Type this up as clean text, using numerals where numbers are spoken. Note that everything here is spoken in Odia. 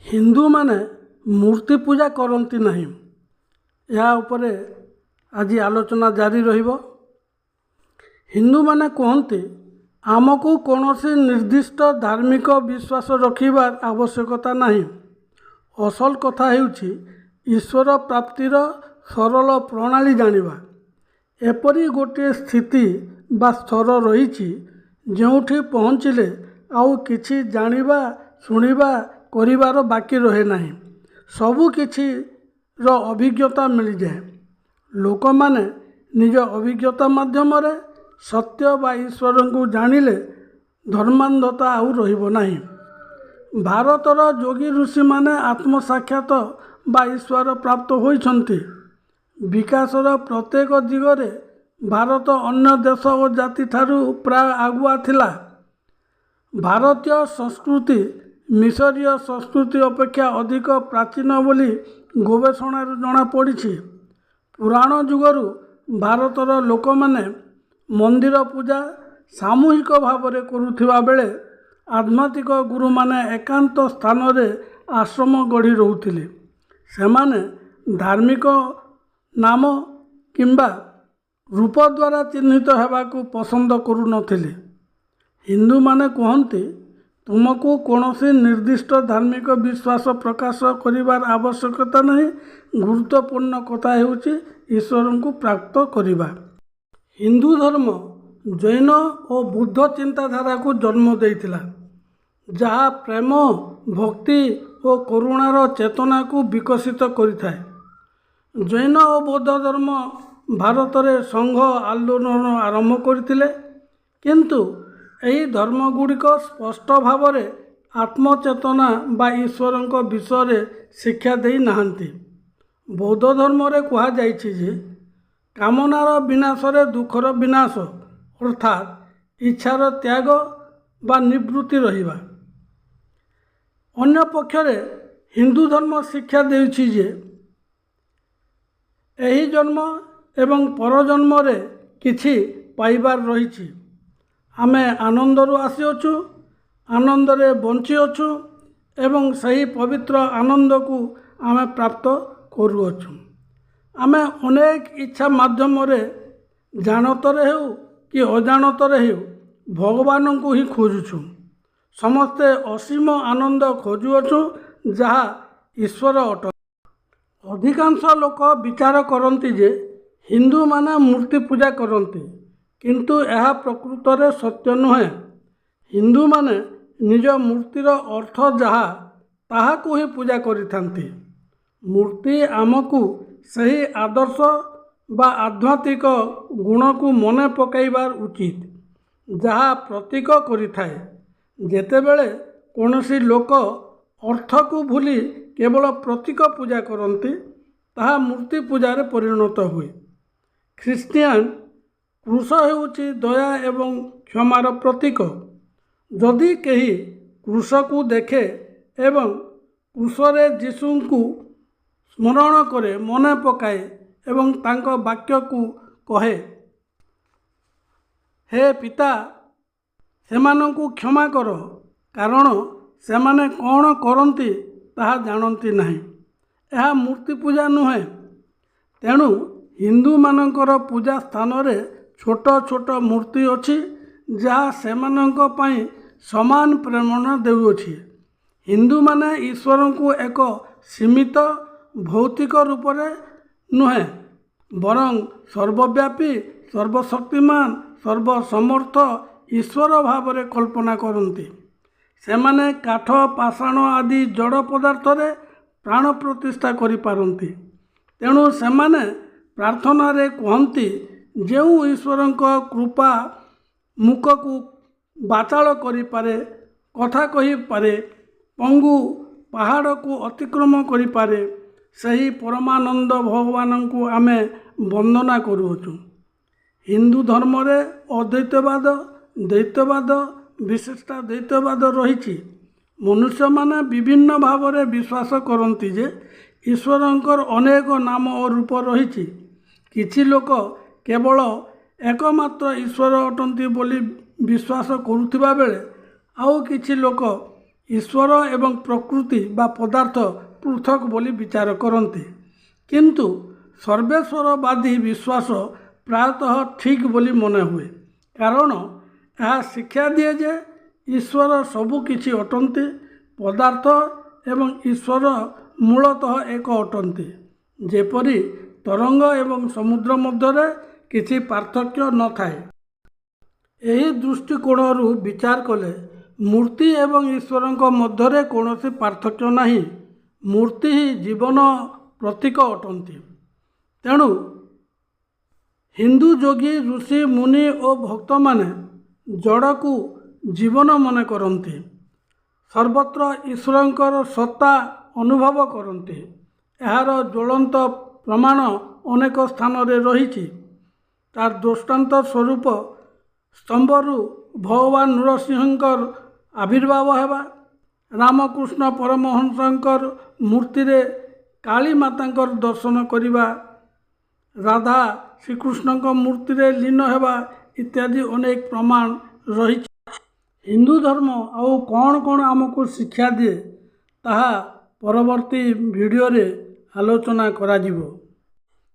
ହିନ୍ଦୁମାନେ ମୂର୍ତ୍ତି ପୂଜା କରନ୍ତି ନାହିଁ। ଏହା ଉପରେ ଆଜି ଆଲୋଚନା ଜାରି ରହିବ। ହିନ୍ଦୁମାନେ କୁହନ୍ତି ଆମକୁ କୌଣସି ନିର୍ଦ୍ଦିଷ୍ଟ ଧାର୍ମିକ ବିଶ୍ୱାସ ରଖିବାର ଆବଶ୍ୟକତା ନାହିଁ। ଅସଲ କଥା ହେଉଛି ଈଶ୍ୱର ପ୍ରାପ୍ତିର ସରଳ ପ୍ରଣାଳୀ ଜାଣିବା। ଏପରି ଗୋଟିଏ ସ୍ଥିତି ବା ସ୍ତର ରହିଛି ଯେଉଁଠି ପହଞ୍ଚିଲେ ଆଉ କିଛି ଜାଣିବା ଶୁଣିବା କରିବାର ବାକି ରହେ ନାହିଁ। ସବୁ କିଛିର ଅଭିଜ୍ଞତା ମିଳିଯାଏ। ଲୋକମାନେ ନିଜ ଅଭିଜ୍ଞତା ମାଧ୍ୟମରେ ସତ୍ୟ ବା ଈଶ୍ୱରଙ୍କୁ ଜାଣିଲେ ଧର୍ମାନ୍ଧତା ଆଉ ରହିବ ନାହିଁ। ଭାରତର ଯୋଗୀ ଋଷିମାନେ ଆତ୍ମସାକ୍ଷାତ ବା ଈଶ୍ୱର ପ୍ରାପ୍ତ ହୋଇଛନ୍ତି। ବିକାଶର ପ୍ରତ୍ୟେକ ଦିଗରେ ଭାରତ ଅନ୍ୟ ଦେଶ ଓ ଜାତି ଠାରୁ ପ୍ରାୟ ଆଗୁଆ ଥିଲା। ଭାରତୀୟ ସଂସ୍କୃତି ମିଶରୀୟ ସଂସ୍କୃତି ଅପେକ୍ଷା ଅଧିକ ପ୍ରାଚୀନ ବୋଲି ଗବେଷଣାରୁ ଜଣାପଡ଼ିଛି। ପୁରାଣ ଯୁଗରୁ ଭାରତର ଲୋକମାନେ ମନ୍ଦିର ପୂଜା ସାମୂହିକ ଭାବରେ କରୁଥିବା ବେଳେ ଆଧ୍ୟାତ୍ମିକ ଗୁରୁମାନେ ଏକାନ୍ତ ସ୍ଥାନରେ ଆଶ୍ରମ ଗଢ଼ି ରହୁଥିଲେ। ସେମାନେ ଧାର୍ମିକ ନାମ କିମ୍ବା ରୂପ ଦ୍ୱାରା ଚିହ୍ନିତ ହେବାକୁ ପସନ୍ଦ କରୁନଥିଲେ। ହିନ୍ଦୁମାନେ କୁହନ୍ତି ତୁମକୁ କୌଣସି ନିର୍ଦ୍ଦିଷ୍ଟ ଧାର୍ମିକ ବିଶ୍ୱାସ ପ୍ରକାଶ କରିବାର ଆବଶ୍ୟକତା ନାହିଁ। ଗୁରୁତ୍ୱପୂର୍ଣ୍ଣ କଥା ହେଉଛି ଈଶ୍ୱରଙ୍କୁ ପ୍ରାପ୍ତ କରିବା। ହିନ୍ଦୁ ଧର୍ମ ଜୈନ ଓ ବୁଦ୍ଧ ଚିନ୍ତାଧାରାକୁ ଜନ୍ମ ଦେଇଥିଲା, ଯାହା ପ୍ରେମ ଭକ୍ତି ଓ କରୁଣାର ଚେତନାକୁ ବିକଶିତ କରିଥାଏ। ଜୈନ ଓ ବୌଦ୍ଧ ଧର୍ମ ଭାରତରେ ସଂଘ ଆନ୍ଦୋଳନ ଆରମ୍ଭ କରିଥିଲେ, କିନ୍ତୁ ଏହି ଧର୍ମଗୁଡ଼ିକ ସ୍ପଷ୍ଟ ଭାବରେ ଆତ୍ମଚେତନା ବା ଈଶ୍ୱରଙ୍କ ବିଷୟରେ ଶିକ୍ଷା ଦେଇ ନାହାନ୍ତି। ବୌଦ୍ଧ ଧର୍ମରେ କୁହାଯାଇଛି ଯେ କାମନାର ବିନାଶରେ ଦୁଃଖର ବିନାଶ, ଅର୍ଥାତ୍ ଇଚ୍ଛାର ତ୍ୟାଗ ବା ନିବୃତ୍ତି ରହିବା। ଅନ୍ୟପକ୍ଷରେ ହିନ୍ଦୁ ଧର୍ମ ଶିକ୍ଷା ଦେଉଛି ଯେ ଏହି ଜନ୍ମ ଏବଂ ପରଜନ୍ମରେ କିଛି ପାଇବାର ରହିଛି। ଆମେ ଆନନ୍ଦରୁ ଆସିଅଛୁ, ଆନନ୍ଦରେ ବଞ୍ଚିଅଛୁ ଏବଂ ସେହି ପବିତ୍ର ଆନନ୍ଦକୁ ଆମେ ପ୍ରାପ୍ତ କରୁଅଛୁ। ଆମେ ଅନେକ ଇଚ୍ଛା ମାଧ୍ୟମରେ ଜାଣତରେ ହେଉ କି ଅଜାଣତରେ ହେଉ ଭଗବାନଙ୍କୁ ହିଁ ଖୋଜୁଛୁ। ସମସ୍ତେ ଅସୀମ ଆନନ୍ଦ ଖୋଜୁଅଛୁ, ଯାହା ଈଶ୍ୱର ଅଟନ୍ତି। ଅଧିକାଂଶ ଲୋକ ବିଚାର କରନ୍ତି ଯେ ହିନ୍ଦୁମାନେ ମୂର୍ତ୍ତି ପୂଜା କରନ୍ତି, କିନ୍ତୁ ଏହା ପ୍ରକୃତରେ ସତ୍ୟ ନୁହେଁ। ହିନ୍ଦୁମାନେ ନିଜ ମୂର୍ତ୍ତିର ଅର୍ଥ ଯାହା ତାହାକୁ ହିଁ ପୂଜା କରିଥାନ୍ତି। ମୂର୍ତ୍ତି ଆମକୁ ସେହି ଆଦର୍ଶ ବା ଆଧ୍ୟାତ୍ମିକ ଗୁଣକୁ ମନେ ପକାଇବା ଉଚିତ, ଯାହା ପ୍ରତୀକ କରିଥାଏ। ଯେତେବେଳେ କୌଣସି ଲୋକ ଅର୍ଥକୁ ଭୁଲି କେବଳ ପ୍ରତୀକ ପୂଜା କରନ୍ତି, ତାହା ମୂର୍ତ୍ତି ପୂଜାରେ ପରିଣତ ହୁଏ। ଖ୍ରୀଷ୍ଟିଆନ କ୍ରୁଶ ହେଉଛି ଦୟା ଏବଂ କ୍ଷମାର ପ୍ରତୀକ। ଯଦି କେହି କ୍ରୁଶକୁ ଦେଖେ ଏବଂ କ୍ରୁଶରେ ଯୀଶୁଙ୍କୁ ସ୍ମରଣ କରେ, ମନେ ପକାଏ ଏବଂ ତାଙ୍କ ବାକ୍ୟକୁ କହେ, ହେ ପିତା, ସେମାନଙ୍କୁ କ୍ଷମା କର, କାରଣ ସେମାନେ କ'ଣ କରନ୍ତି ତାହା ଜାଣନ୍ତି ନାହିଁ, ଏହା ମୂର୍ତ୍ତି ପୂଜା ନୁହେଁ। ତେଣୁ ହିନ୍ଦୁମାନଙ୍କର ପୂଜା ସ୍ଥାନରେ ଛୋଟ ଛୋଟ ମୂର୍ତ୍ତି ଅଛି, ଯାହା ସେମାନଙ୍କ ପାଇଁ ସମାନ ପ୍ରେରଣା ଦେଉଅଛି। ହିନ୍ଦୁମାନେ ଈଶ୍ୱରଙ୍କୁ ଏକ ସୀମିତ ଭୌତିକ ରୂପରେ ନୁହେଁ, ବରଂ ସର୍ବବ୍ୟାପୀ, ସର୍ବଶକ୍ତିମାନ, ସର୍ବସମର୍ଥ ଈଶ୍ୱର ଭାବରେ କଳ୍ପନା କରନ୍ତି। ସେମାନେ କାଠ, ପାଷାଣ ଆଦି ଜଡ଼ ପଦାର୍ଥରେ ପ୍ରାଣ ପ୍ରତିଷ୍ଠା କରିପାରନ୍ତି। ତେଣୁ ସେମାନେ ପ୍ରାର୍ଥନାରେ କୁହନ୍ତି, ଯେଉଁ ଈଶ୍ୱରଙ୍କ କୃପା ମୂକକୁ ବାଚାଳ କରିପାରେ, କଥା କହିପାରେ, ପଙ୍ଗୁ ପାହାଡ଼କୁ ଅତିକ୍ରମ କରିପାରେ, ସେହି ପରମାନନ୍ଦ ଭଗବାନଙ୍କୁ ଆମେ ବନ୍ଦନା କରୁଅଛୁ। ହିନ୍ଦୁ ଧର୍ମରେ ଅଦ୍ୱୈତବାଦ, ଦ୍ୱୈତବାଦ, ବିଶିଷ୍ଟାଦ୍ୱୈତବାଦ ରହିଛି। ମନୁଷ୍ୟମାନେ ବିଭିନ୍ନ ଭାବରେ ବିଶ୍ୱାସ କରନ୍ତି ଯେ ଈଶ୍ୱରଙ୍କର ଅନେକ ନାମ ଓ ରୂପ ରହିଛି। କିଛି ଲୋକ କେବଳ ଏକମାତ୍ର ଈଶ୍ୱର ଅଟନ୍ତି ବୋଲି ବିଶ୍ୱାସ କରୁଥିବା ବେଳେ ଆଉ କିଛି ଲୋକ ईश्वर एवं प्रकृति बा पदार्थ पृथक बोली विचार करते, किंतु सर्वेश्वरवादी विश्वास प्रायतः ठीक बोली मन हुए, कारण यह शिक्षा दिए जे ईश्वर सबुकिछि अटंती, पदार्थ एवं ईश्वर मूलतः एक अटंती, जेपरि तरंग एवं समुद्र मध्य किछि पार्थक्य न थाए। एही दृष्टिकोणरू विचार कले मूर्ति एवं ईश्वरଙ୍କ ମଧ୍ୟରେ कौनसी पार्थक्य नहीं, मूर्ति ही जीवन प्रतीक अटंती। तेणु हिंदू योगी ऋषि मुनि और भक्त माने जड़ को जीवन मन करती, सर्वत्र ईश्वरंकर सत्ता अनुभव करती। यार ज्वलंत प्रमाण अनेक स्थान रे रही। तार दृष्टांत स्वरूप स्तंभरू भगवान नरसिंहकर आविर्भाव हेबा, रामकृष्ण परमहंसंकर मूर्ति रे काली मातांकर दर्शन करिबा, राधा श्रीकृष्णଙ୍କ मूर्ति रे लीन हेबा इत्यादि अनेक प्रमाण रही। हिंदू धर्म आउ कौन कौन आमको शिक्षा दिए ताहा परवर्ती वीडियो रे आलोचना करा जिवो।